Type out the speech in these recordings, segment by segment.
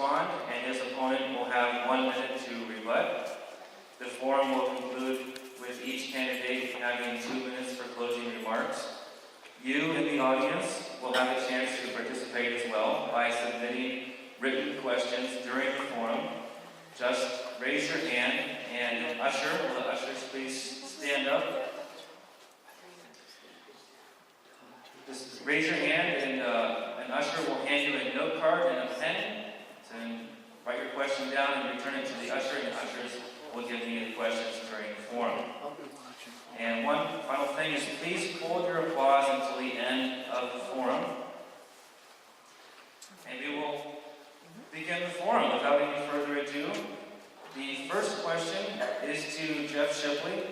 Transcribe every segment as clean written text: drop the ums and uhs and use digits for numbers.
respond, and his opponent will have 1 minute to rebut. The forum will conclude with each candidate having 2 minutes for closing remarks. You in the audience will have a chance to participate as well by submitting written questions during the forum. Just raise your hand, and will the ushers please stand up? Just raise your hand, and an usher will hand you a note card and a pen. And write your question down and return it to the usher, and the ushers will give me the questions during the forum. And one final thing is, please hold your applause until the end of the forum. And we will begin the forum without any further ado. The first question is to Jeff Shipley.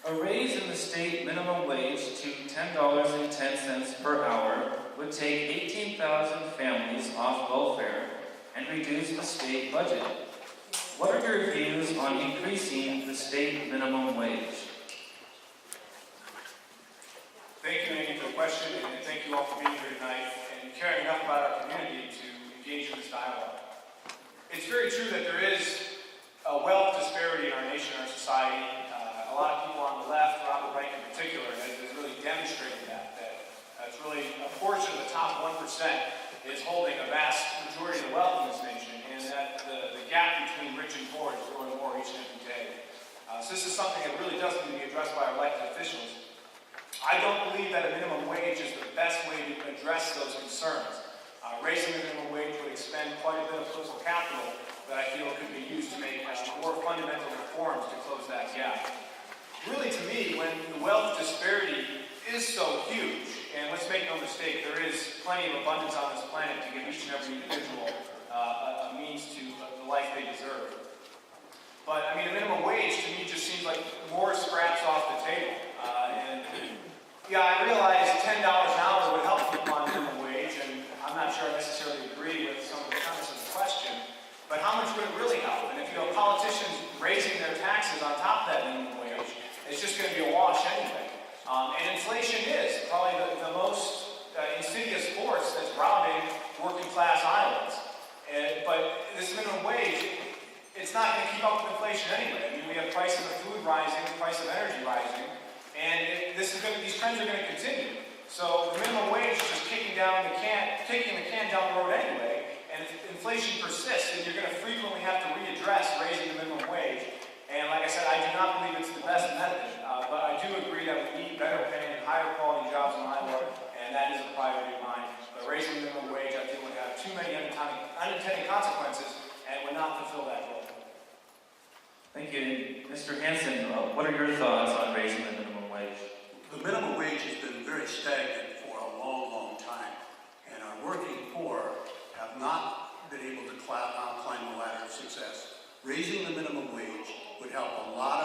A raise in the state minimum wage to $10.10 per hour would take 18,000 families off welfare and reduce the state budget. What are your views on increasing the state minimum wage? Thank you, Andy, for the question, and thank you all for being here tonight and caring enough about our community to engage in this dialogue. It's very true that there is a wealth disparity in our nation, our society. A lot of people on the left, or on the right in particular, has really demonstrated that it's really a portion of the top 1% is holding a vast majority of the wealth in this nation, and that the gap between rich and poor is growing more each and every day. So this is something that really does need to be addressed by our elected officials. I don't believe that a minimum wage is the best way to address those concerns. Raising the minimum wage would expend quite a bit of political capital that I feel could be used to make more fundamental reforms to close that gap. Really, to me, when the wealth disparity is so huge, and let's make no mistake, there is plenty of abundance on this planet to give each and every individual a means to the life they deserve. But, I mean, a minimum wage to me just seems like more scraps off the table. I realize $10 an hour would help people on minimum wage, and I'm not sure I necessarily agree with some of the premise of the question, but how much would it really help? And if you have politicians raising their taxes on top of that minimum wage, it's just going to be a wash anyway. And inflation is probably the most insidious force that's robbing working class Iowans. But this minimum wage, it's not going to keep up with inflation anyway. I mean, we have prices of food rising, the price of energy rising, and these trends are going to continue. So the minimum wage is just kicking the can down the road anyway, and if inflation persists, then you're going to frequently have to readdress raising the minimum wage. And like I said, I do not believe it's the best method, but I do agree that we need better paying and higher quality jobs in Iowa, and that is a priority of mine. But raising the minimum wage, I think, would have too many unintended consequences and would not fulfill that goal. Thank you. Mr. Hanson, what are your thoughts on raising the minimum wage? The minimum wage has been very stagnant for a long, long time, and our working poor have not been able to climb the ladder of success. Raising the minimum wage would help a lot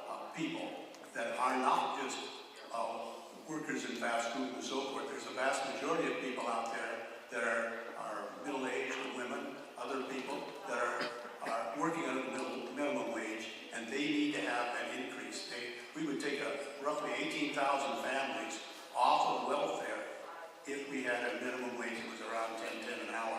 of people that are not just workers in fast food and so forth. There's a vast majority of people out there that are middle-aged women, other people that are working under the minimum wage, and they need to have an increase. We would take roughly 18,000 families off of welfare if we had a minimum wage that was around $10.10 an hour.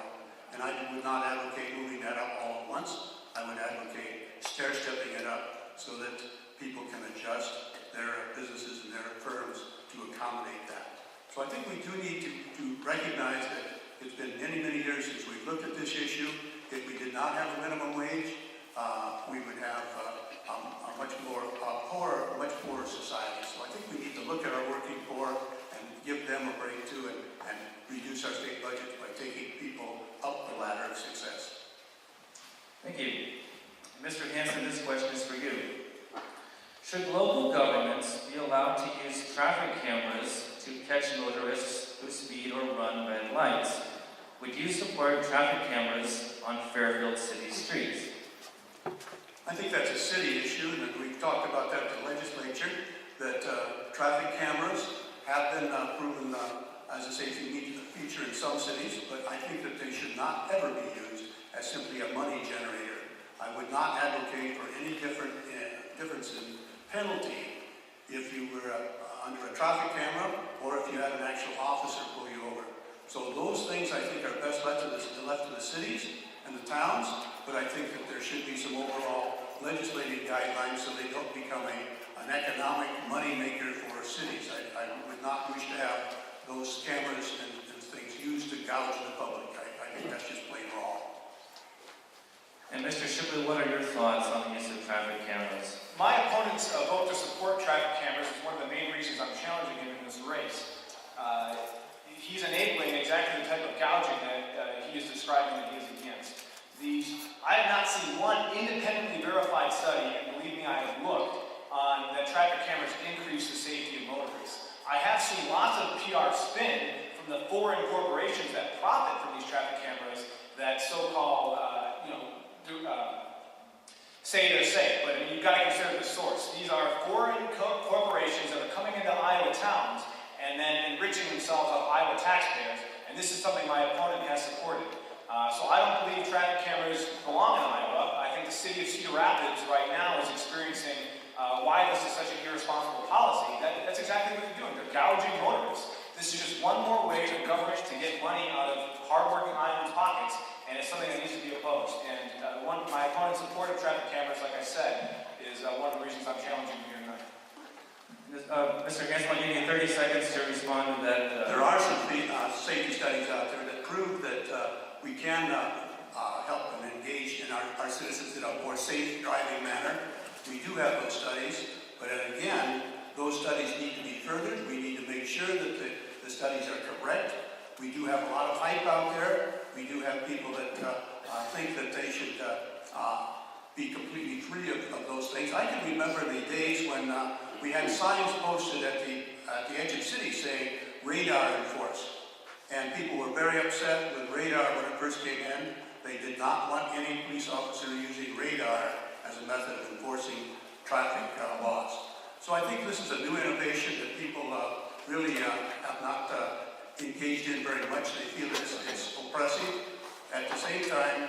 And I would not advocate moving that up all at once. I would advocate stair-stepping it up so that people can adjust their businesses and their firms to accommodate that. So I think we do need to recognize that it's been many, many years since we've looked at this issue. If we did not have a minimum wage, we would have a much poorer society. So I think we need to look at our working poor and give them a break too, and reduce our state budget by taking people up the ladder of success. Thank you. Mr. Hanson, this question is for you. Should local governments be allowed to use traffic cameras to catch motorists who speed or run red lights? Would you support traffic cameras on Fairfield City streets? I think that's a city issue, and we've talked about that at the legislature, that traffic cameras have been proven as a safety feature in some cities, but I think that they should not ever be used as simply a money generator. I would not advocate for any difference in penalty if you were under a traffic camera or if you had an actual officer pull you over. So those things I think are best left to the cities and the towns, but I think that there should be some overall legislative guidelines so they don't become an economic moneymaker for cities. I would not wish to have those cameras and things used to gouge the public. I think that's just plain wrong. And Mr. Shipley, what are your thoughts on the use of traffic cameras? My opponent's vote to support traffic cameras is one of the main reasons I'm challenging him in this race. He's enabling exactly the type of gouging that he is describing that he is against. I have not seen one independently verified study, and believe me, I have looked, on that traffic cameras increase the safety of motorists. I have seen lots of PR spin from the foreign corporations that profit from these traffic cameras that so-called, say they're safe, but I mean, you've got to consider the source. These are foreign corporations that are coming into Iowa towns and then enriching themselves off Iowa taxpayers, and this is something my opponent has supported. So I don't believe traffic cameras belong in Iowa. I think the city of Cedar Rapids right now is experiencing why this is such an irresponsible policy. That's exactly what they're doing. They're gouging motorists. This is just one more way for government to get money out of hardworking Iowans' pockets, and it's something that needs to be opposed. And my opponent's support of traffic cameras, like I said, is one of the reasons I'm challenging you here tonight. Mr. Hanson, I'll give you 30 seconds to respond to that. There are some safety studies out there that prove that we can help and engage in our citizens in a more safe driving manner. We do have those studies, but again, those studies need to be furthered. We need to make sure that the studies are correct. We do have a lot of hype out there. We do have people that think that they should be completely free of those things. I can remember the days when we had signs posted at the edge of cities saying radar enforced. And people were very upset with radar when it first came in. They did not want any police officer using radar as a method of enforcing traffic laws. So I think this is a new innovation that people really have not engaged in very much. They feel that it's oppressive. At the same time,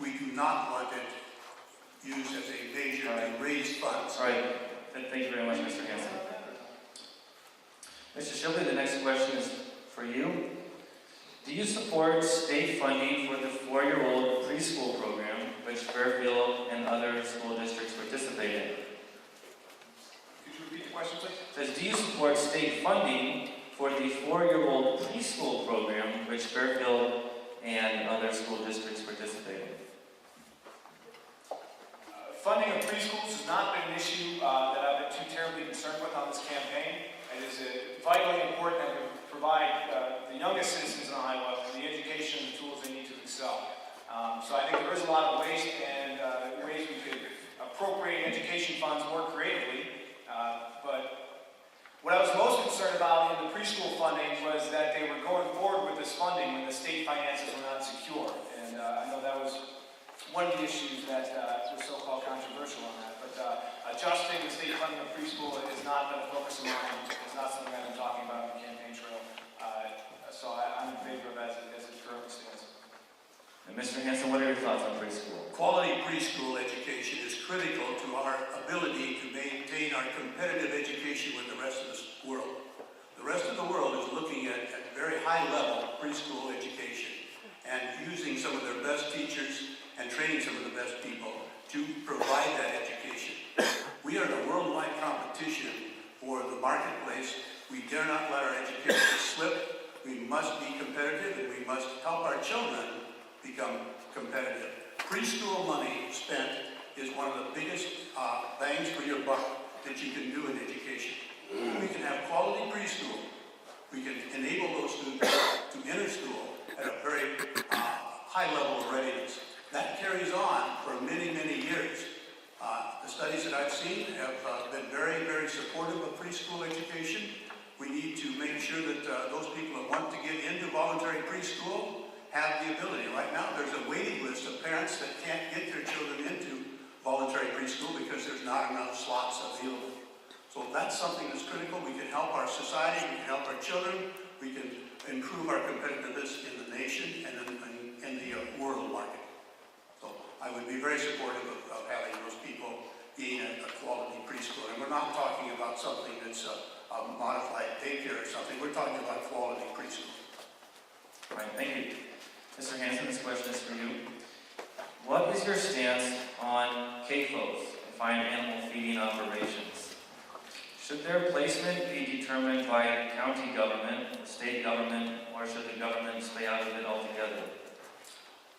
we do not want it used as a measure to raise funds. All right. Thank you very much, Mr. Hanson. Mr. Shipley, the next question is for you. Do you support state funding for the 4-year-old preschool program, which Fairfield and other school districts participate in? Could you repeat the question, please? It says, do you support state funding for the 4-year-old preschool program, which Fairfield and other school districts participate in? Funding of preschools has not been an issue that I've been too terribly concerned with on this campaign. It is vitally important that we provide the youngest citizens in Iowa the education and the tools they need to excel. So I think there is a lot of ways and ways we could appropriate education funds more creatively. But what I was most concerned about in the preschool funding was that they were going forward with this funding when the state finances were not secure. And I know that was one of the issues that was so-called controversial on that. But adjusting the state funding of preschool has not been a focus of mine. It's not something I've been talking about on the campaign trail. So I'm in favor of that as it currently stands. And Mr. Hanson, what are your thoughts on preschool? Quality preschool education is critical to our ability to maintain our competitive education with the rest of the world. The rest of the world is looking at very high-level preschool education and using some of their best teachers and training some of the best people to provide that education. We are in a worldwide competition for the marketplace. We dare not let our education slip. We must be competitive, and we must help our children become competitive. Preschool money spent is one of the biggest bangs for your buck that you can do in education. We can have quality preschool. We can enable those students to enter school at a very high level of readiness. That carries on for many, many years. The studies that I've seen have been very, very supportive of preschool education. We need to make sure that those people that want to get into voluntary preschool have the ability. Right now, there's a waiting list of parents that can't get their children into voluntary preschool because there's not enough slots available. So that's something that's critical. We can help our society, we can help our children, we can improve our competitiveness in the nation and in the world market. So I would be very supportive of having those people gain a quality preschool. And we're not talking about something that's a modified daycare or something. We're talking about quality preschool. All right, thank you. Mr. Hanson, this question is for you. What is your stance on CAFOs, Confined Animal Feeding Operations? Should their placement be determined by county government, the state government, or should the government stay out of it altogether?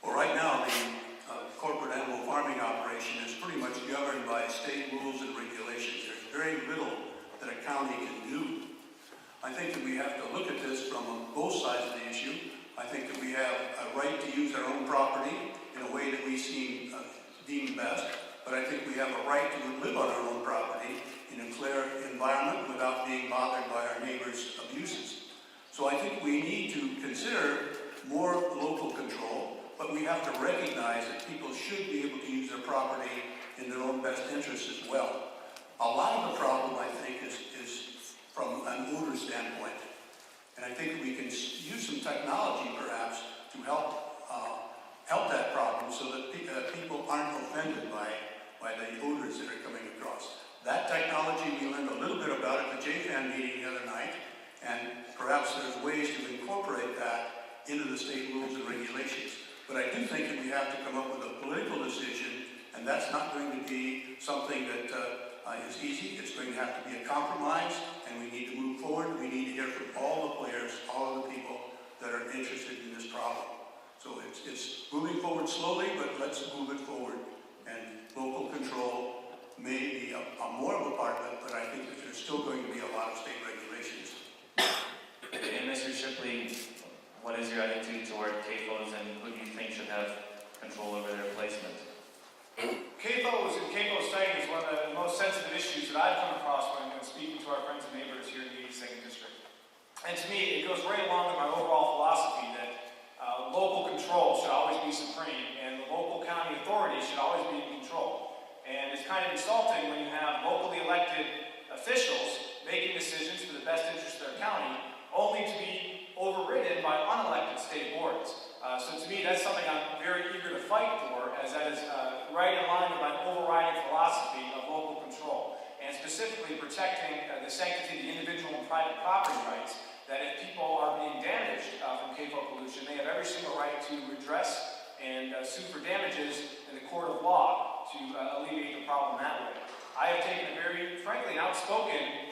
Well, right now, the corporate animal farming operation is pretty much governed by state rules and regulations. There's very little that a county can do. I think that we have to look at this from both sides of the issue. I think that we have a right to use our own property in a way that we deem best, but I think we have a right to live on our own property in a clear environment without being bothered by our neighbors' abuses. So I think we need to consider more local control, but we have to recognize that people should be able to use their property in their own best interest as well. A lot of the problem, I think, is from an owner standpoint. And I think we can use some technology, perhaps, to help that problem so that people aren't offended by the odors that are coming across. That technology, we learned a little bit about at the JFAN meeting the other night, and perhaps there's ways to incorporate that into the state rules and regulations. But I do think that we have to come up with a political decision, and that's not going to be something that is easy. It's going to have to be a compromise, and we need to move forward. We need to hear from all the players, all of the people that are interested in this problem. So it's moving forward slowly, but let's move it forward. And local control may be a more of a part of it, but I think that there's still going to be a lot of state regulations. And Mr. Shipley, what is your attitude toward CAFOs, and who do you think should have control over their placement? CAFOs and CAFO siting is one of the most sensitive issues that I've come across when I'm speaking to our friends and neighbors here in the 82nd District. And to me, it goes right along with my overall philosophy that local control should always be supreme, and the local county authorities should always be in control. And it's kind of insulting when you have locally elected officials making decisions for the best interest of their county, only to be overridden by unelected state boards. So to me, that's something I'm very eager to fight for, as that is right in line with my overriding philosophy of local control, and specifically protecting the sanctity of the individual and private property rights, that if people are being damaged from CAFO pollution, they have every single right to redress and sue for damages in the court of law to alleviate the problem that way. I have taken a very, frankly, outspoken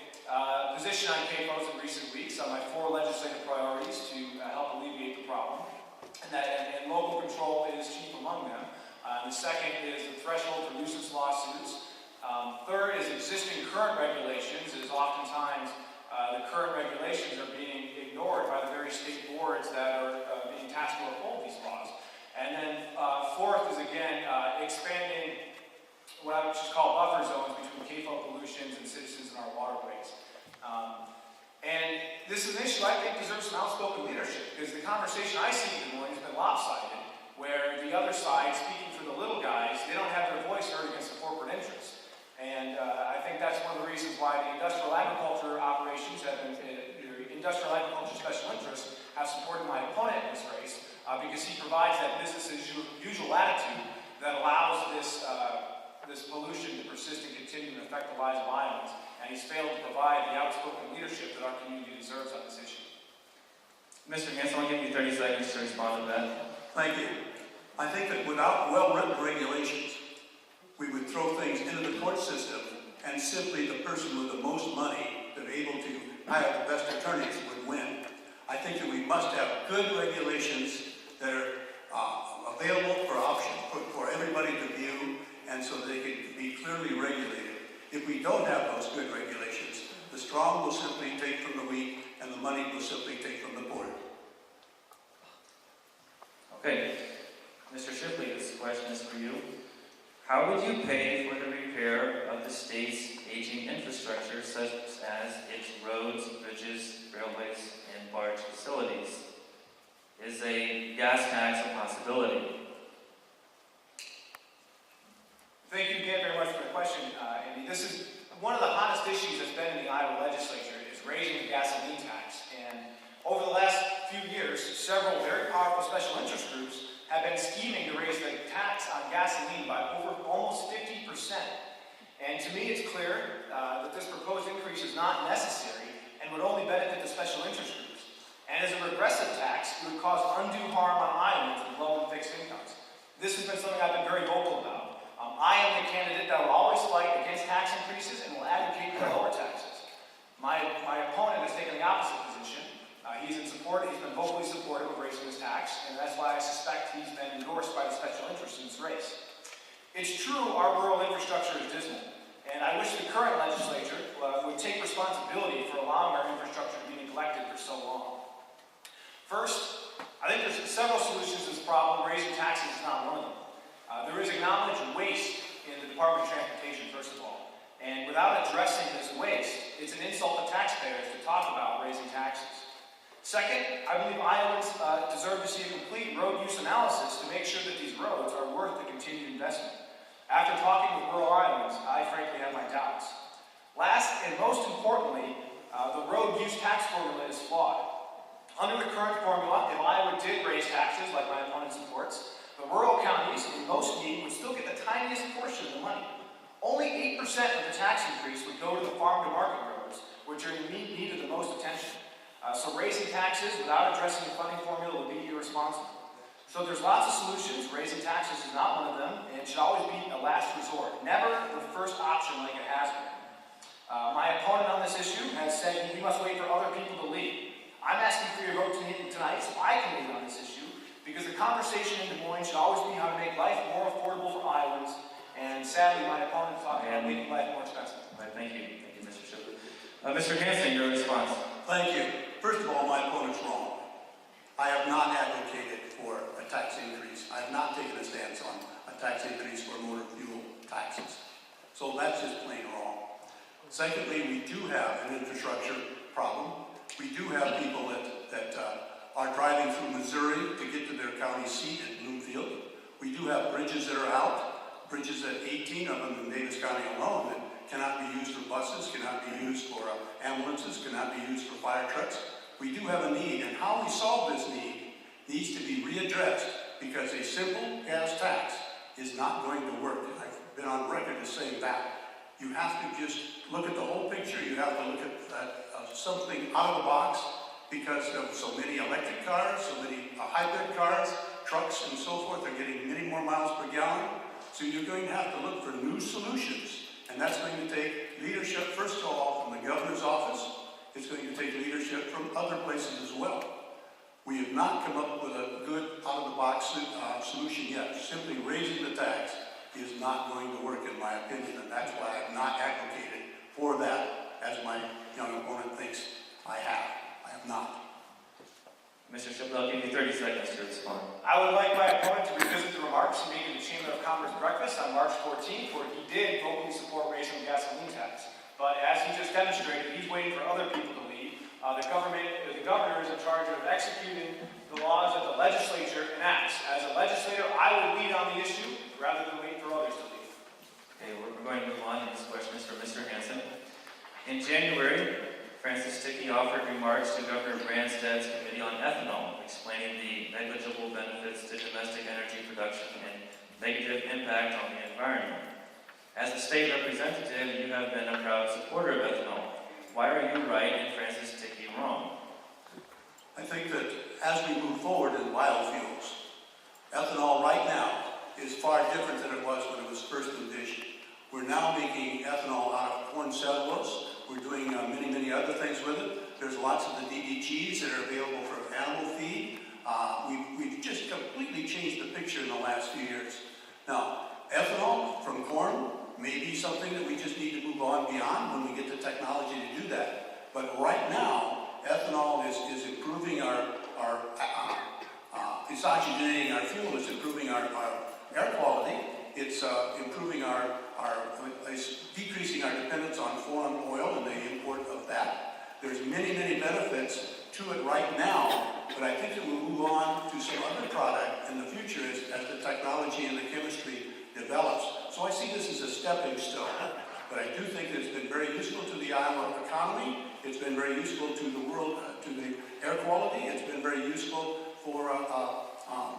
position on CAFOs in recent weeks on my 4 legislative priorities to help alleviate the problem, and local control is chief among them. The second is the threshold for nuisance lawsuits. Third is existing current regulations, as oftentimes the current regulations are being ignored by the very state boards that are being tasked to uphold these laws. And then fourth is, again, expanding what I would just call buffer zones between CAFO pollutions and citizens in our waterways. And this is an issue I think deserves some outspoken leadership, because the conversation I see in Des Moines has been lopsided, where the other side, speaking for the little guys, they don't have their voice heard against the corporate interests. And I think that's one of the reasons why the industrial agriculture operations have been, the industrial agriculture special interests have supported my opponent in this race, because he provides that business as usual attitude that allows this pollution to persist and continue to affect the lives of islands. And he's failed to provide the outspoken leadership that our community deserves on this issue. Mr. Hanson, I'll give you 30 seconds to respond to that. Thank you. I think that without well-written regulations, we would throw things into the court system, and simply the person with the most money that are able to hire the best attorneys would win. I think that we must have good regulations that are available for option for everybody to view, and so they can be clearly regulated. If we don't have those good regulations, the strong will simply take from the weak, and the money will simply take from the poor. Okay, Mr. Shipley, this question is for you. How would you pay for the repair of the state's aging infrastructure, such as its roads, bridges, railways, and barge facilities? Is a gas tax a possibility? Thank you again very much for the question, Andy. This is one of the hottest issues that's been in the Iowa legislature, is raising the gasoline tax. And over the last few years, several very powerful special interest groups have been scheming to raise the tax on gasoline by over almost 50%. And to me, it's clear that this proposed increase is not necessary and would only benefit the special interest groups. And as a regressive tax, it would cause undue harm on Iowans with low and fixed incomes. This has been something I've been very vocal about. I am the candidate that will always fight against tax increases and will advocate for lower taxes. My opponent has taken the opposite position. He's been vocally supportive of raising this tax, and that's why I suspect he's been endorsed by the special interests in this race. It's true our rural infrastructure is dismal, and I wish the current legislature would take responsibility for allowing our infrastructure to be neglected for so long. First, I think there's several solutions to this problem. Raising taxes is not one of them. There is acknowledged waste in the Department of Transportation, first of all. And without addressing this waste, it's an insult to taxpayers to talk about raising taxes. Second, I believe Iowans deserve to see a complete road use analysis to make sure that these roads are worth the continued investment. After talking with rural Iowans, I frankly have my doubts. Last and most importantly, the road use tax formula is flawed. Under the current formula, if Iowa did raise taxes, like my opponent supports, the rural counties in most need would still get the tiniest portion of the money. Only 8% of the tax increase would go to the farm-to-market roads, which are in need of the most attention. So raising taxes without addressing the funding formula would be irresponsible. So there's lots of solutions. Raising taxes is not one of them, and it should always be a last resort, never the first option like it has been. My opponent on this issue has said we must wait for other people to lead. I'm asking for your vote tonight so I can lead on this issue, because the conversation in Des Moines should always be how to make life more affordable for Iowans, and sadly my opponent thought about making life more expensive. All right, thank you. Thank you, Mr. Shipley. Mr. Hanson, your response. Thank you. First of all, my opponent's wrong. I have not advocated for a tax increase. I have not taken a stance on a tax increase for motor fuel taxes. So that's just plain wrong. Secondly, we do have an infrastructure problem. We do have people that are driving through Missouri to get to their county seat at Bloomfield. We do have bridges that are out, bridges that 18 of them in Davis County alone that cannot be used for buses, cannot be used for ambulances, cannot be used for fire trucks. We do have a need, and how we solve this need needs to be readdressed, because a simple gas tax is not going to work. I've been on record as saying that. You have to just look at the whole picture. You have to look at something out of the box, because of so many electric cars, so many hybrid cars, trucks and so forth are getting many more miles per gallon. So you're going to have to look for new solutions. And that's going to take leadership, first of all, from the governor's office. It's going to take leadership from other places as well. We have not come up with a good out-of-the-box solution yet. Simply raising the tax is not going to work, in my opinion, and that's why I have not advocated for that, as my young opponent thinks I have. I have not. Mr. Shipley, I'll give you 30 seconds to respond. I would like my opponent to revisit the remarks he made in the Chamber of Commerce breakfast on March 14th, where he did vocally support raising the gasoline tax. But as he just demonstrated, he's waiting for other people to lead. The governor is in charge of executing the laws that the legislature enacts. As a legislator, I would lead on the issue rather than wait for others to lead. Okay, we're going to move on. This question is for Mr. Hanson. In January, Francis Stickey offered remarks to Governor Branstad's Committee on Ethanol, explaining the negligible benefits to domestic energy production and negative impact on the environment. As a state representative, you have been a proud supporter of ethanol. Why are you right and Francis Stickey wrong? I think that as we move forward in biofuels, ethanol right now is far different than it was when it was first envisioned. We're now making ethanol out of corn cellulose. We're doing many other things with it. There's lots of the DDGs that are available for animal feed. We've just completely changed the picture in the last few years. Now, ethanol from corn may be something that we just need to move on beyond when we get the technology to do that. But right now, ethanol is improving it's oxygenating our fuel, it's improving our air quality, it's improving it's decreasing our dependence on foreign oil and the import of that. There's many benefits to it right now, but I think it will move on to some other product in the future as the technology and the chemistry develops. So I see this as a stepping stone, but I do think that it's been very useful to the Iowa economy. It's been very useful to the world, to the air quality. It's been very useful for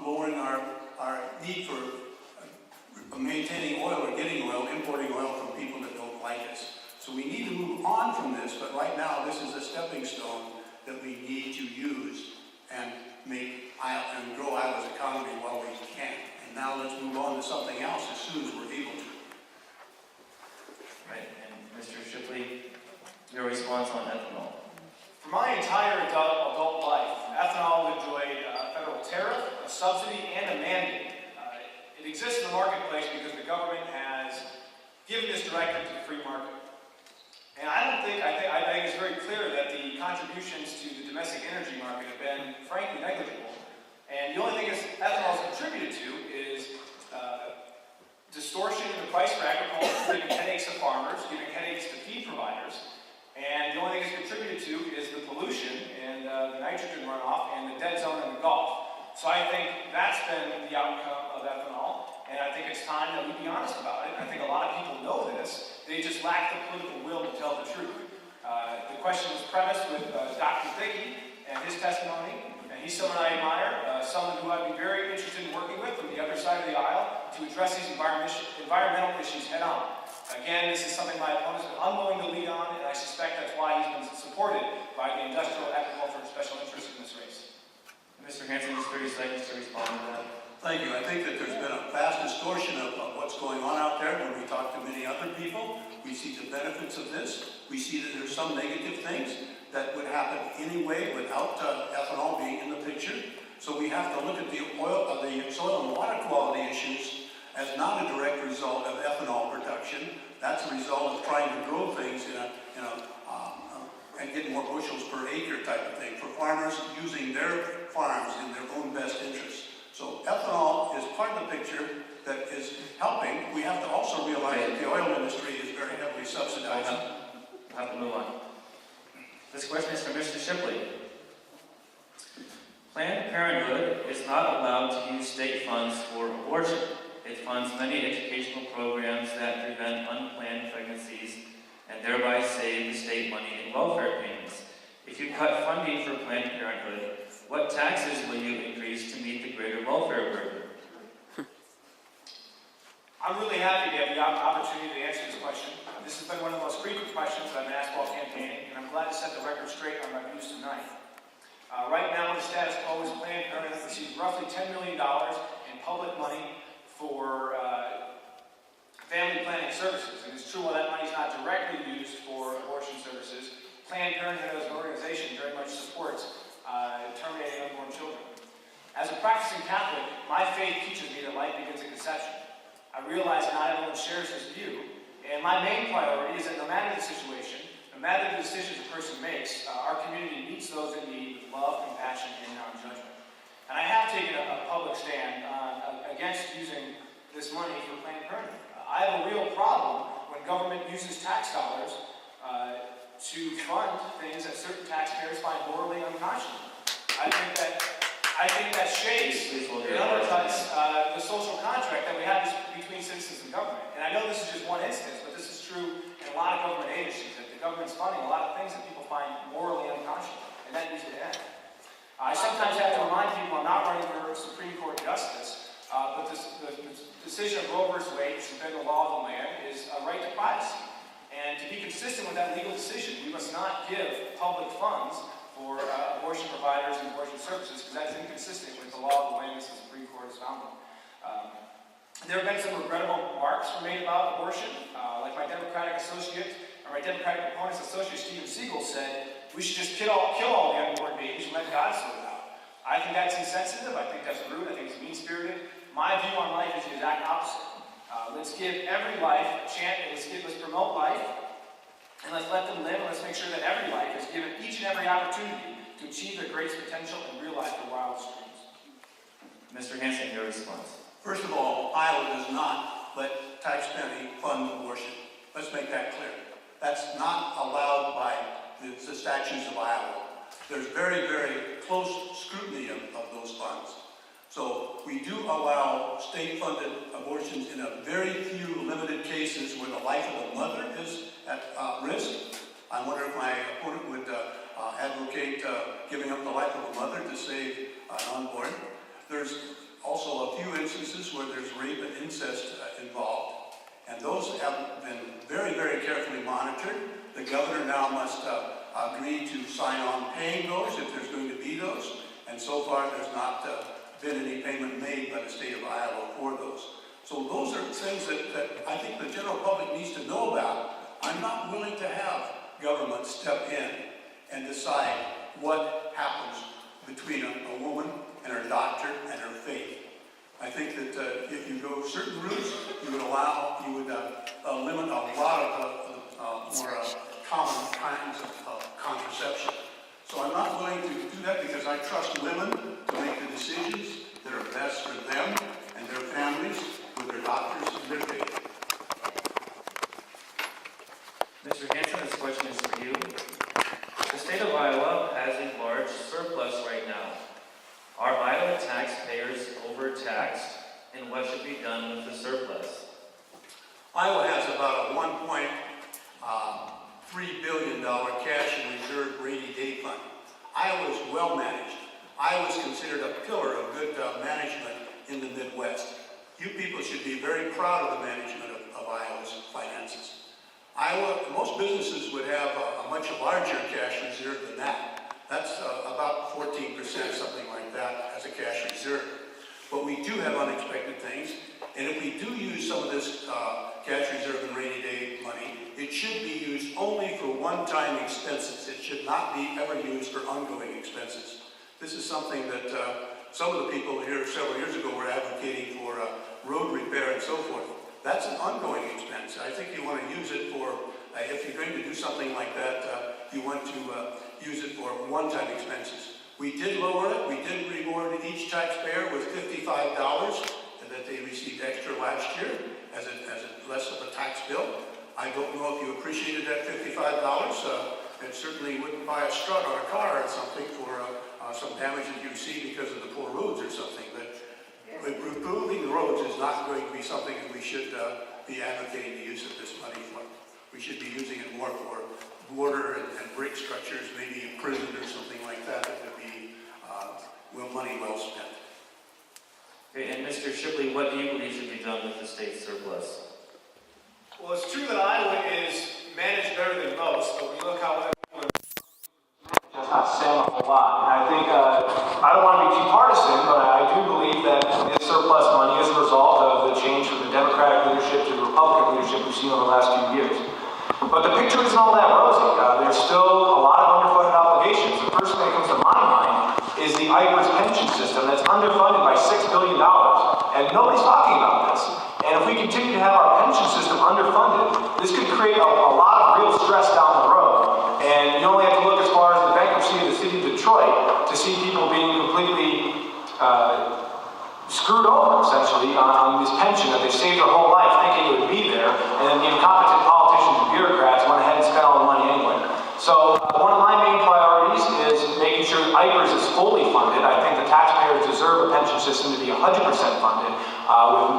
lowering our need for maintaining oil or getting oil, importing oil from people that don't like us. So we need to move on from this, but right now this is a stepping stone that we need to use and make and grow Iowa's economy while we can. And now let's move on to something else as soon as we're able to. Right, and Mr. Shipley, your response on ethanol. For my entire adult life, ethanol enjoyed a federal tariff, a subsidy, and a mandate. It exists in the marketplace because the government has given this directive to the free market. And I think it's very clear that the contributions to the domestic energy market have been, frankly, negligible. And the only thing ethanol is contributed to is distortion in the price for agriculture, giving headaches to farmers, giving headaches to feed providers. And the only thing it's contributed to is the pollution and the nitrogen runoff and the dead zone in the Gulf. So I think that's been the outcome of ethanol, and I think it's time that we be honest about it. I think a lot of people know this. They just lack the political will to tell the truth. The question was premised with Dr. Thickey and his testimony, and he's someone I admire, someone who I'd be very interested in working with from the other side of the aisle to address these environmental issues head on. Again, this is something my opponent's been unwilling to lead on, and I suspect that's why he's been supported by the industrial, agriculture, and special interests in this race. Mr. Hanson, just 30 seconds to respond to that. Thank you. I think that there's been a vast distortion of what's going on out there. When we talk to many other people, we see the benefits of this. We see that there's some negative things that would happen anyway without ethanol being in the picture. So we have to look at the soil and water quality issues as not a direct result of ethanol production. That's a result of trying to grow things and get more bushels per acre type of thing for farmers using their farms in their own best interest. So ethanol is part of the picture that is helping. We have to also realize that the oil industry is very heavily subsidized. We'll have to move on. This question is from Mr. Shipley. Planned Parenthood is not allowed to use state funds for abortion. It funds many educational programs that prevent unplanned pregnancies and thereby save the state money in welfare payments. If you cut funding for Planned Parenthood, what taxes will you increase to meet the greater welfare burden? I'm really happy to have the opportunity to answer this question. This has been one of the most frequent questions that I've been asked while campaigning, and I'm glad to set the record straight on my views tonight. Right now, the status quo is Planned Parenthood receives roughly $10 million in public money for family planning services. And it's true, while that money is not directly used for abortion services, Planned Parenthood as an organization very much supports terminating unborn children. As a practicing Catholic, my faith teaches me that life begins at conception. I realize not everyone shares this view, and my main priority is that no matter the situation, no matter the decisions a person makes, our community meets those in need with love, compassion, and non-judgment. And I have taken a public stand against using this money for Planned Parenthood. I have a real problem when government uses tax dollars to fund things that certain taxpayers find morally unconscionable. I think that shakes and undercuts the social contract that we have between citizens and government. And I know this is just one instance, but this is true in a lot of government agencies, that the government's funding a lot of things that people find morally unconscionable, and that needs to end. I sometimes have to remind people I'm not running for Supreme Court justice, but the decision of Roe v. Wade to suspend the law of the land is a right to privacy. And to be consistent with that legal decision, we must not give public funds for abortion providers and abortion services, because that is inconsistent with the law of the land as the Supreme Court has found them. There have been some regrettable remarks made about abortion, like my Democratic opponent's associate, Steven Siegel, said, we should just kill all the unborn babies and let God sort it out. I think that's insensitive, I think that's rude, I think it's mean-spirited. My view on life is the exact opposite. Let's give every life a chance, let's promote life, and let's let them live, and let's make sure that every life is given each and every opportunity to achieve their greatest potential and realize their wildest dreams. Mr. Hanson, your response. First of all, Iowa does not let taxpayers fund abortion. Let's make that clear. That's not allowed by the statutes of Iowa. There's very, very close scrutiny of those funds. So we do allow state-funded abortions in a very few limited cases where the life of the mother is at risk. I wonder if my opponent would advocate giving up the life of a mother to save an unborn. There's also a few instances where there's rape and incest involved. And those have been very, very carefully monitored. The governor now must agree to sign on paying those if there's going to be those. And so far, there's not been any payment made by the state of Iowa for those. So those are things that I think the general public needs to know about. I'm not willing to have government step in and decide what happens between a woman and her doctor and her faith. I think that if you go certain routes, you would limit a lot of more common kinds of contraception. So I'm not willing to do that because I trust women to make the decisions that are best for them and their families with their doctors and their faith. Mr. Hanson, this question is for you. The state of Iowa has a large surplus right now. Are Iowa taxpayers overtaxed, and what should be done with the surplus? Iowa has about a $1.3 billion cash and reserve rainy day fund. Iowa is well managed. Iowa is considered a pillar of good management in the Midwest. You people should be very proud of the management of Iowa's finances. Most businesses would have a much larger cash reserve than that. That's about 14%, something like that, as a cash reserve. But we do have unexpected things, and if we do use some of this cash reserve and rainy day money, it should be used only for one-time expenses. It should not be ever used for ongoing expenses. This is something that some of the people here several years ago were advocating for road repair and so forth. That's an ongoing expense. I think you want to use it for, if you're going to do something like that, you want to use it for one-time expenses. We did lower it. We did reward each taxpayer with $55 that they received extra last year as a less of a tax bill. I don't know if you appreciated that $55. It certainly wouldn't buy a strut on a car or something for some damage that you see because of the poor roads or something. But improving the roads is not going to be something that we should be advocating the use of this money for. We should be using it more for border and brick structures, maybe a prison or something like that. That would be money well spent. Okay, and Mr. Shipley, what do you believe should be done with the state surplus? Well, it's true that Iowa is managed better than most, but we look how other people are just not saying a whole lot. And I think, I don't want to be too partisan, but I do believe that this surplus money is a result of the change from the Democratic leadership to the Republican leadership we've seen over the last few years. But the picture isn't all that rosy. There's still a lot of underfunded obligations. The first thing that comes to my mind is the IBRS pension system that's underfunded by $6 billion. And nobody's talking about this. And if we continue to have our pension system underfunded, this could create a lot of real stress down the road. And you only have to look as far as the bankruptcy of the city of Detroit to see people being completely screwed over, essentially, on this pension that they saved their whole life thinking it would be there, and then the incompetent politicians and bureaucrats went ahead and spent all the money anyway. So one of my main priorities is making sure IBRS is fully funded. I think the taxpayers deserve a pension system to be 100% funded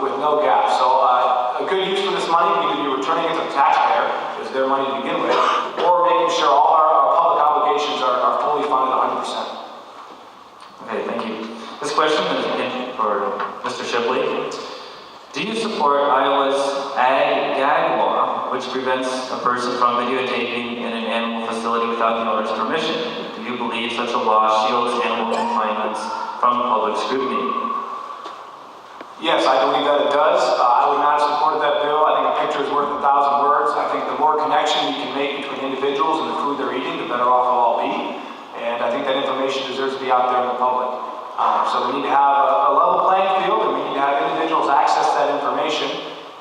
with no gaps. So a good use for this money would either be returning it to the taxpayer, because their money to begin with, or making sure all our public obligations are fully funded 100%. Okay, thank you. This question is for Mr. Shipley. Do you support Iowa's ag-gag law, which prevents a person from videotaping in an animal facility without the owner's permission? Do you believe such a law shields animal confinements from public scrutiny? Yes, I believe that it does. I would not have supported that bill. I think a picture is worth 1,000 words. I think the more connection we can make between individuals and the food they're eating, the better off we'll all be. And I think that information deserves to be out there in the public. So we need to have a level playing field, and we need to have individuals access that information.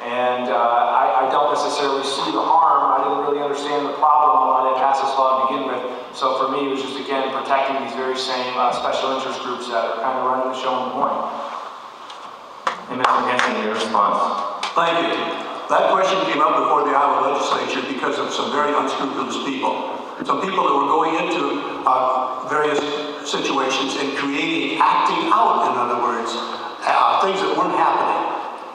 And I don't necessarily see the harm. I didn't really understand the problem when I passed this law to begin with. So for me, it was just, again, protecting these very same special interest groups that are kind of running the show in the morning. And Mr. Hanson, your response. Thank you. That question came up before the Iowa legislature because of some very unscrupulous people. Some people that were going into various situations and acting out, in other words, things that weren't happening.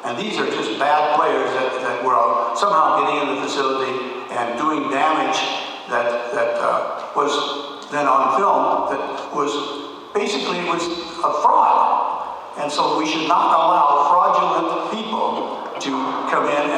And these are just bad players that were somehow getting in the facility and doing damage that was then on film that was basically a fraud. And so we should not allow fraudulent people to come in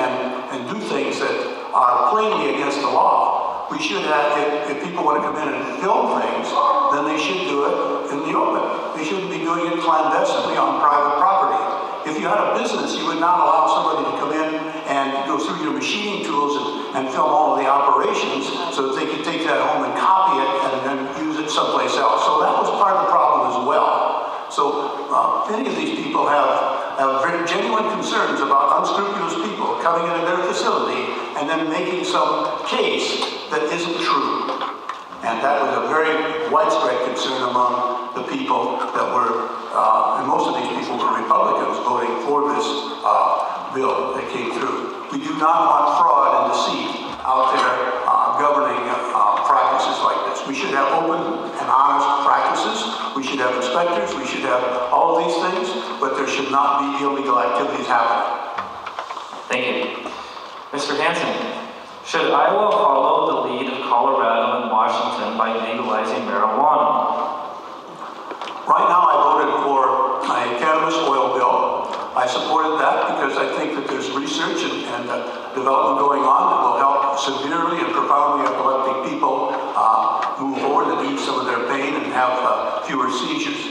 do things that are plainly against the law. We should have, if people want to come in and film things, then they should do it in the open. They shouldn't be doing it clandestinely on private property. If you had a business, you would not allow somebody to come in and go through your machining tools and film all of the operations so that they could take that home and copy it and then use it someplace else. So that was part of the problem as well. So many of these people have very genuine concerns about unscrupulous people coming into their facility and then making some case that isn't true. And that was a very widespread concern among the people that were, and most of these people were Republicans voting for this bill that came through. We do not want fraud and deceit out there governing practices like this. We should have open and honest practices. We should have inspectors. We should have all of these things, but there should not be illegal activities happening. Thank you. Mr. Hanson, should Iowa follow the lead of Colorado and Washington by legalizing marijuana? Right now I voted for a cannabis oil bill. I supported that because I think that there's research and development going on that will help severely and profoundly epileptic people move forward and ease some of their pain and have fewer seizures.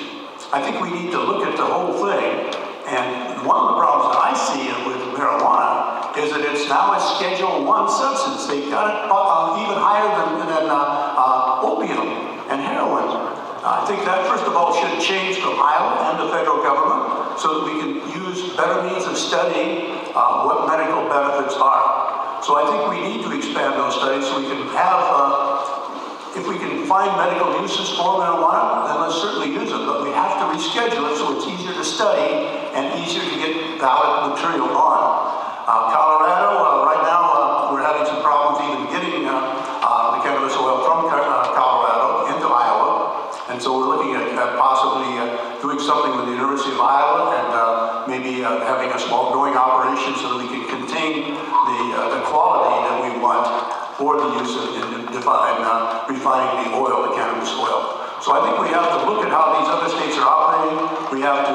I think we need to look at the whole thing, and one of the problems that I see with marijuana is that it's now a Schedule I substance. They've got it even higher than opium and heroin. I think that, first of all, should change from Iowa and the federal government so that we can use better means of studying what medical benefits are. So I think we need to expand those studies so we can have, if we can find medical uses for marijuana, then let's certainly use it, but we have to reschedule it so it's easier to study and easier to get valid material on. Colorado, right now, we're having some problems even getting the cannabis oil from Colorado into Iowa. And so we're looking at possibly doing something with the University of Iowa and maybe having a small growing operation so that we can contain the quality that we want for the use of refining the oil, the cannabis oil. So I think we have to look at how these other states are operating. We have to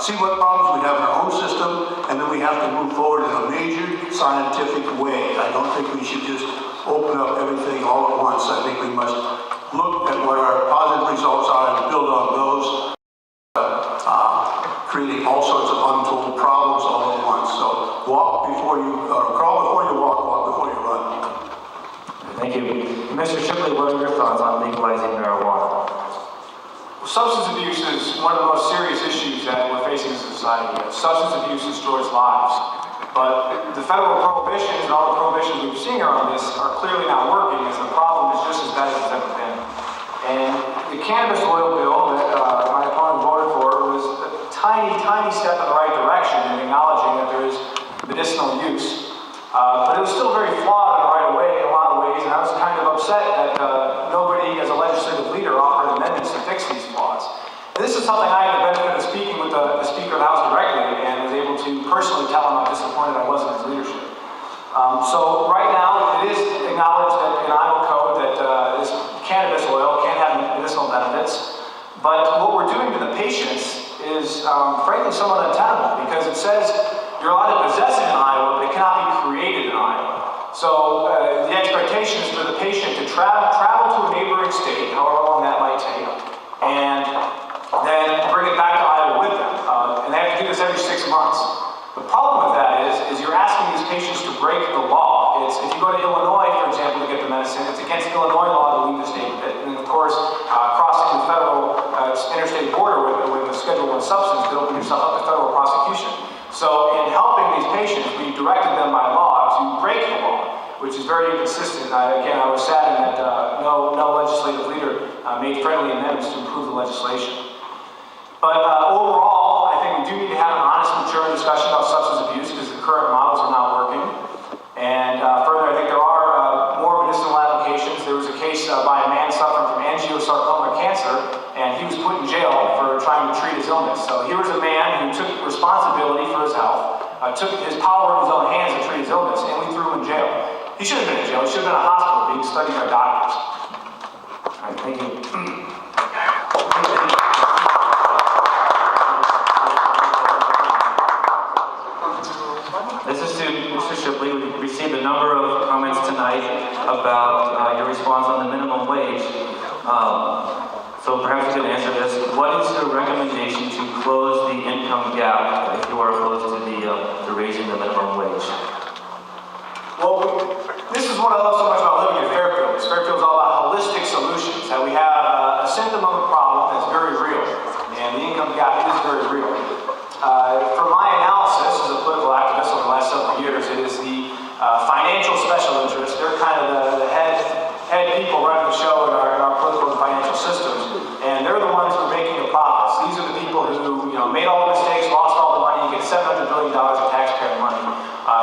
see what problems we have in our own system, and then we have to move forward in a measured, scientific way. I don't think we should just open up everything all at once. I think we must look at what our positive results are and build on those, creating all sorts of untold problems all at once. So walk before you, crawl before you walk, walk before you run. Thank you. Mr. Shipley, what are your thoughts on legalizing marijuana? Well, substance abuse is one of the most serious issues that we're facing as a society. Substance abuse destroys lives. But the federal prohibitions and all the prohibitions we've seen around this are clearly not working, as the problem is just as bad as it's ever been. And the cannabis oil bill that my opponent voted for was a tiny, tiny step in the right direction in acknowledging that there is medicinal use. But it was still very flawed in the right way in a lot of ways, and I was kind of upset that nobody, as a legislative leader, offered amendments to fix these flaws. And this is something I had the benefit of speaking with the Speaker of the House directly, and was able to personally tell him how disappointed I was in his leadership. So right now, it is acknowledged that in Iowa code that this cannabis oil can have medicinal benefits, but what we're doing to the patients is frankly somewhat untenable, because it says you're allowed to possess it in Iowa, but it cannot be created in Iowa. So the expectation is for the patient to travel to a neighboring state, however long that might take, and then bring it back to Iowa with them. And they have to do this every 6 months. The problem with that is you're asking these patients to break the law. If you go to Illinois, for example, to get the medicine, it's against Illinois law to leave the state. And of course, crossing the federal interstate border with a Schedule I substance could open yourself up to federal prosecution. So in helping these patients, we directed them by law to break the law, which is very inconsistent. Again, I was saddened that no legislative leader made friendly amendments to improve the legislation. But overall, I think we do need to have an honest, mature discussion about substance abuse, because the current models are not working. And further, I think there are more medicinal applications. There was a case by a man suffering from angiosarcoma cancer, and he was put in jail for trying to treat his illness. So here was a man who took responsibility for his health, took his power in his own hands to treat his illness, and we threw him in jail. He should have been in jail. He should have been in a hospital being studied by doctors. All right, thank you. This is to Mr. Shipley. We received about your response on the minimum wage. So perhaps you can answer this. What is your recommendation to close the income gap if you are opposed to raising the minimum wage? Well, this is what I love so much about living in Fairfield. Fairfield is all about holistic solutions. That we have a symptom of a problem that's very real, and the income gap is very real. From my analysis as a political activist over the last several years, it is the financial special interests. They're kind of the head people running the show in our political and financial systems, and they're the ones who are making the profits. These are the people who made all the mistakes, lost all the money, and get $700 billion of taxpayer money.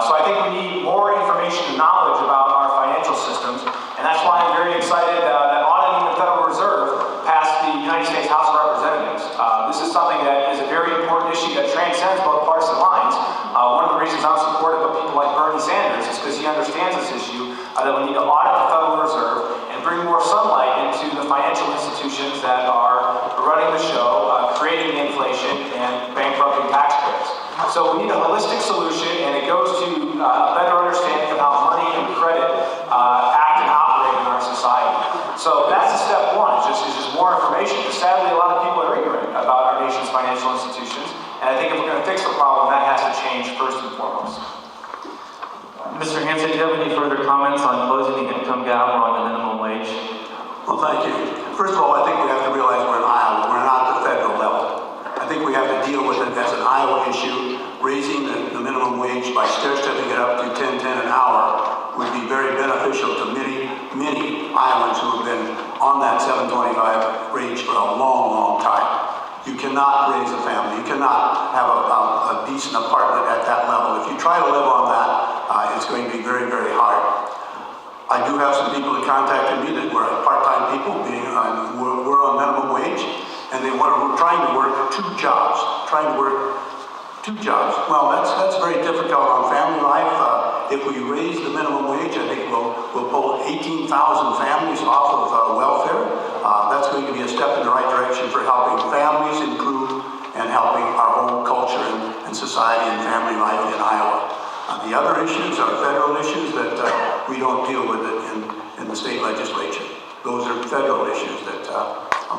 So I think we need more information and knowledge about our financial systems, and that's why I'm very excited that auditing the Federal Reserve passed the United States House of Representatives. This is something that is a very important issue that transcends both partisan lines. One of the reasons I'm supportive of people like Bernie Sanders is because he understands this issue, that we need to audit the Federal Reserve and bring more sunlight into the financial institutions that are running the show, creating the inflation and bankrupting taxpayers. So we need a holistic solution, and it goes to a better understanding of how money and credit act and operate in our society. So that's the step one, is just more information. But sadly, a lot of people are ignorant about our nation's financial institutions, and I think if we're going to fix the problem, that has to change first and foremost. Mr. Hanson, do you have any further comments on closing the income gap or on the minimum wage? Well, thank you. First of all, I think we have to realize we're in Iowa. We're not at the federal level. I think we have to deal with it as an Iowa issue. Raising the minimum wage by stair-stepping it up to $10.10 an hour would be very beneficial to many Iowans who have been on that $7.25 range for a long, long time. You cannot raise a family. You cannot have a decent apartment at that level. If you try to live on that, it's going to be very, very hard. I do have some people that contacted me that were part-time people, we're on minimum wage, and they were trying to work two jobs. Well, that's very difficult on family life. If we raise the minimum wage, I think we'll pull 18,000 families off of welfare. That's going to be a step in the right direction for helping families improve and helping our whole culture and society and family life in Iowa. The other issues are federal issues that we don't deal with in the state legislature. Those are federal issues that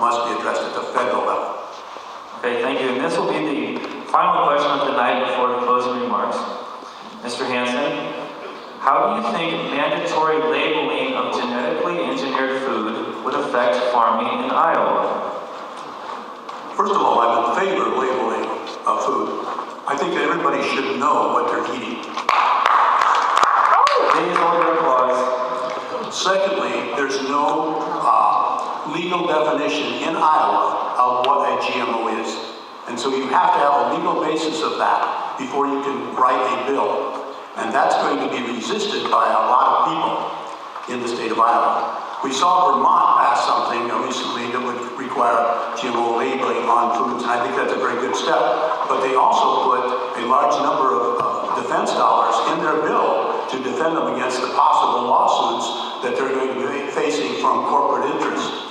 must be addressed at the federal level. Okay, thank you. And this will be the final question of the night before the closing remarks. Mr. Hanson, how do you think mandatory labeling of genetically engineered food would affect farming in Iowa? First of all, I'm in favor of labeling of food. I think that everybody should know what they're eating. Please hold your applause. Secondly, there's no legal definition in Iowa of what a GMO is. And so you have to have a legal basis of that before you can write a bill. And that's going to be resisted by a lot of people in the state of Iowa. We saw Vermont pass something recently that would require GMO labeling on foods, and I think that's a very good step. But they also put a large number of defense dollars in their bill to defend them against the possible lawsuits that they're going to be facing from corporate interests.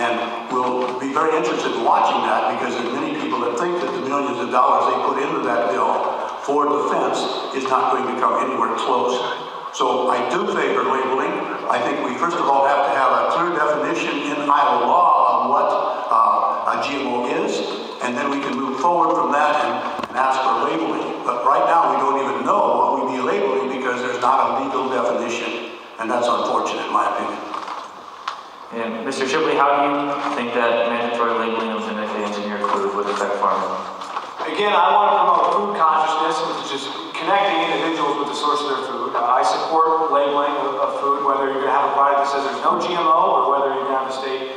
And we'll be very interested in watching that, because there's many people that think that the millions of dollars they put into that bill for defense is not going to come anywhere close. So I do favor labeling. I think we first of all have to have a clear definition in Iowa law on what a GMO is, and then we can move forward from that and ask for labeling. But right now we don't even know what we be labeling because there's not a legal definition, and that's unfortunate in my opinion. And Mr. Shipley, how do you think that mandatory labeling of genetically engineered food would affect farming? Again, I want to promote food consciousness, which is just connecting individuals with the source of their food. I support labeling of food, whether you're going to have a product that says there's no GMO, or whether you're going to have a state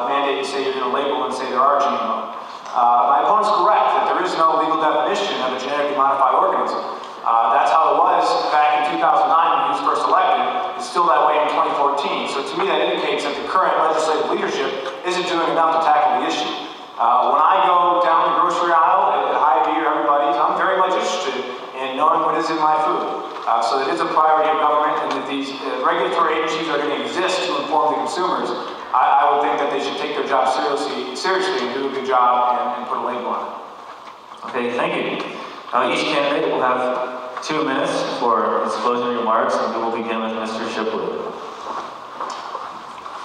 mandate to say you're going to label and say there are GMO. My opponent's correct that there is no legal definition of a genetically modified organism. That's how it was back in 2009 when he was first elected. It's still that way in 2014. So to me, that indicates that the current legislative leadership isn't doing enough to tackle the issue. When I go down the grocery aisle at Hy-Vee or everybody's, I'm very much interested in knowing what is in my food. So it is a priority of government, and that these regulatory agencies are going to exist to inform the consumers. I would think that they should take their job seriously and do a good job and put a label on it. Okay, thank you. Each candidate will have 2 minutes for his closing remarks, and we will begin with Mr. Shipley.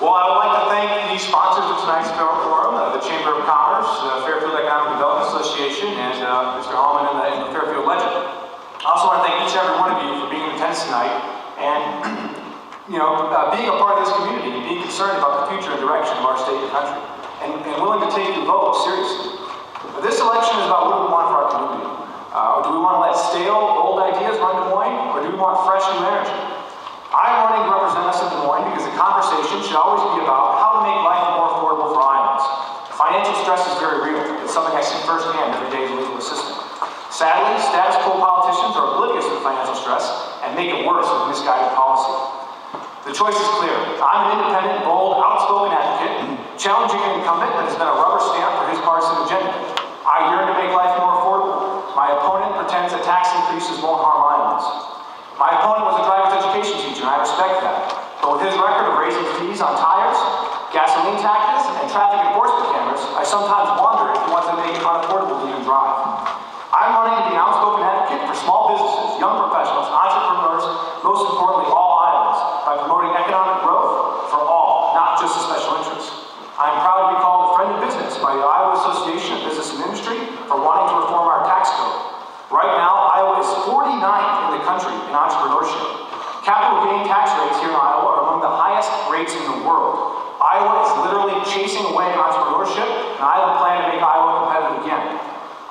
Well, I would like to thank the sponsors of tonight's forum, the Chamber of Commerce, the Fairfield Economic Development Association, and Mr. Hallman and the Fairfield Legend. I also want to thank each and every one of you for being in attendance tonight and being a part of this community and being concerned about the future and direction of our state and country and willing to take your vote seriously. This election is about what do we want for our community. Do we want to let stale, old ideas run Des Moines, or do we want fresh, new energy? I'm running to represent us in Des Moines because the conversation should always be about how to make life more affordable for Iowans. Financial stress is very real. It's something I see firsthand every day as a legal assistant. Sadly, status quo politicians are oblivious to the financial stress and make it worse with misguided policy. The choice is clear. I'm an independent, bold, outspoken advocate, challenging an incumbent that has been a rubber stamp for his partisan agenda. I yearn to make life more affordable. My opponent pretends that tax increases won't harm Iowans. My opponent was a driver's education teacher, and I respect that. But with his record of raising fees on tires, gasoline taxes, and traffic enforcement cameras, I sometimes wonder if he wants to make it unaffordable to even drive. I'm running to be an outspoken advocate for small businesses, young professionals, entrepreneurs, most importantly, all Iowans, by promoting economic growth for all, not just the special interests. I'm proud to be called a friend of business by the Iowa Association of Business and Industry for wanting to reform our tax code. Right now, Iowa is 49th in the country in entrepreneurship. Capital gain tax rates here in Iowa are among the highest rates in the world. Iowa is literally chasing away entrepreneurship, and I have a plan to make Iowa competitive again.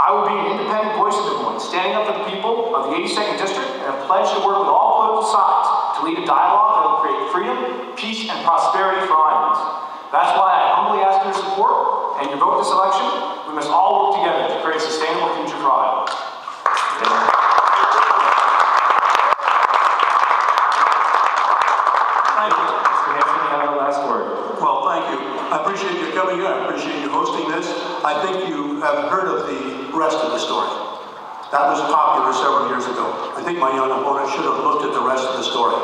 I will be an independent voice of Des Moines, standing up for the people of the 82nd District, and have pledged to work with all political sides to lead a dialogue that will create freedom, peace, and prosperity for Iowans. That's why I humbly ask your support and your vote this election. We must all work together to create a sustainable future for Iowa. Thank you, Mr. Hanson, you have the last word. Well, thank you. I appreciate you coming here. I appreciate you hosting this. I think you have heard of the rest of the story. That was popular several years ago. I think my young opponent should have looked at the rest of the story.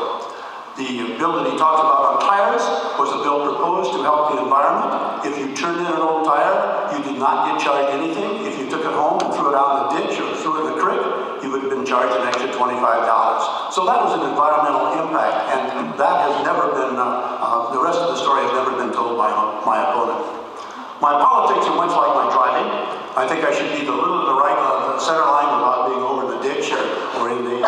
The bill that he talked about on tires was a bill proposed to help the environment. If you turned in an old tire, you did not get charged anything. If you took it home and threw it out in the ditch or threw it in the creek, you would have been charged an extra $25. So that was an environmental impact, and that has never been, the rest of the story has never been told by my opponent. My politics are much like my driving. I think I should be a little to the right of the center line without being over the ditch or in the,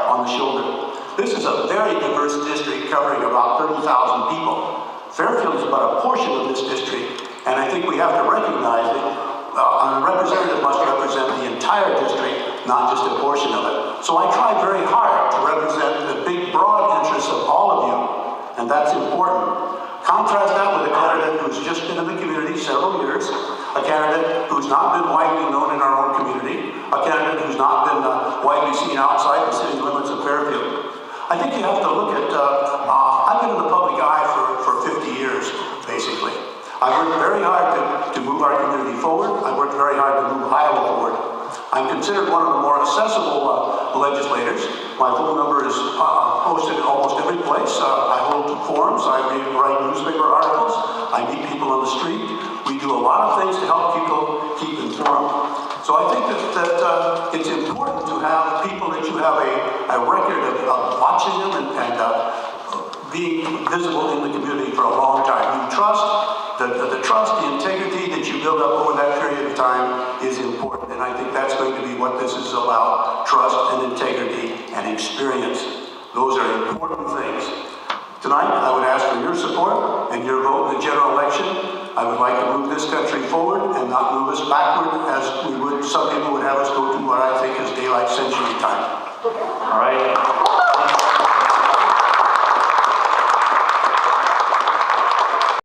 on the shoulder. This is a very diverse district covering about 30,000 people. Fairfield is but a portion of this district, and I think we have to recognize that a representative must represent the entire district, not just a portion of it. So I try very hard to represent the big, broad interests of all of you, and that's important. Contrast that with a candidate who's just been in the community several years, a candidate who's not been widely known in our own community, a candidate who's not been widely seen outside the city limits of Fairfield. I think you have to look at, I've been in the public eye for 50 years, basically. I've worked very hard to move our community forward. I've worked very hard to move Iowa forward. I'm considered one of the more accessible legislators. My phone number is posted almost every place. I hold forums, I write newspaper articles, I meet people on the street. We do a lot of things to help people keep informed. So I think that it's important to have people that you have a record of watching them and being visible in the community for a long time. You trust, the trust, the integrity that you build up over that period of time is important. And I think that's going to be what this is about, trust and integrity and experience. Those are important things. Tonight, I would ask for your support and your vote in the general election. I would like to move this country forward and not move us backward as some people would have us go to what I think is daylight century time. All right.